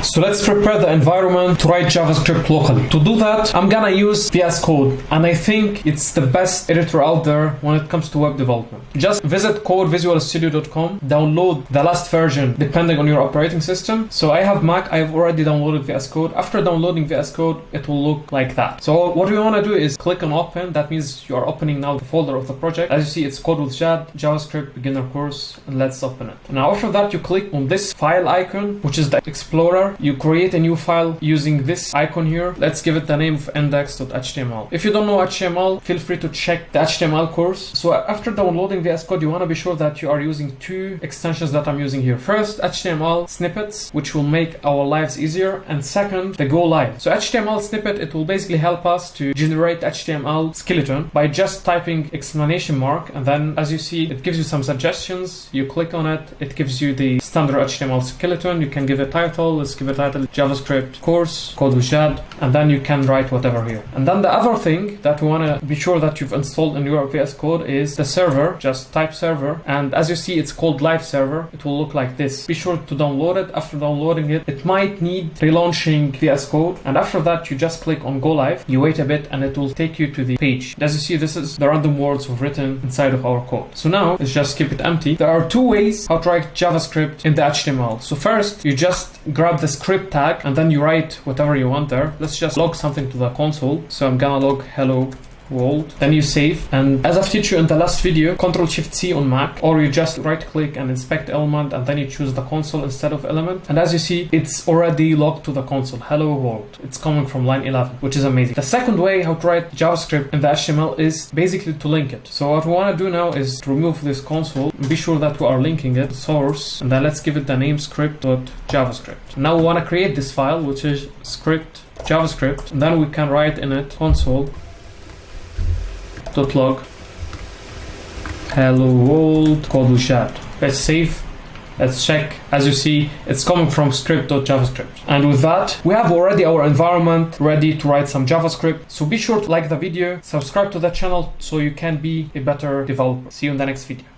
So let's prepare the environment to write JavaScript locally. To do that, I'm gonna use VSCode, and I think it's the best editor out there when it comes to web development. Just visit codevisualstudio.com, download the last version depending on your operating system. So I have Mac, I have already downloaded VSCode. After downloading VSCode, it will look like that. So what we wanna do is click on open. That means you are opening now the folder of the project. As you see, it's code with JavaScript beginner course, and let's open it. Now after that, you click on this file icon, which is the Explorer. You create a new file using this icon here. Let's give it the name of index.html. If you don't know HTML, feel free to check the HTML course. So after downloading VS Code, you want to be sure that you are using two extensions that I'm using here. First, HTML snippets, which will make our lives easier. And second, the go live. So HTML snippet, it will basically help us to generate HTML skeleton by just typing exclamation mark. And then as you see, it gives you some suggestions. You click on it, it gives you the standard HTML skeleton. You can give a title. Let's give a title JavaScript course, code with JAD, and then you can write whatever here. And then the other thing that we want to be sure that you've installed in your VS Code is the server. Just type server, and as you see, it's called live server. It will look like this. Be sure to download it. After downloading it, it might need relaunching VS Code, and after that, you just click on go live. You wait a bit, and it will take you to the page. As you see, this is the random words we've written inside of our code. So now let's just keep it empty. There are two ways how to write JavaScript in the HTML. So first, you just grab the script tag and then you write whatever you want there. Let's just log something to the console. So I'm gonna log hello world. Then you save, and as I've taught you in the last video, Ctrl+Shift+C on Mac, or you just right click and inspect element, and then you choose the console instead of element. And as you see, it's already logged to the console. Hello world. It's coming from line 11, which is amazing. The second way how to write JavaScript in the HTML is basically to link it. So what we want to do now is to remove this console and be sure that we are linking it source, and then let's give it the name script.javascript. Now we want to create this file, which is script JavaScript, and then we can write in it console.log hello world code with JAD. Let's save. Let's check. As you see, it's coming from script.javascript. And with that, we have already our environment ready to write some JavaScript. So be sure to like the video, subscribe to the channel so you can be a better developer. See you in the next video.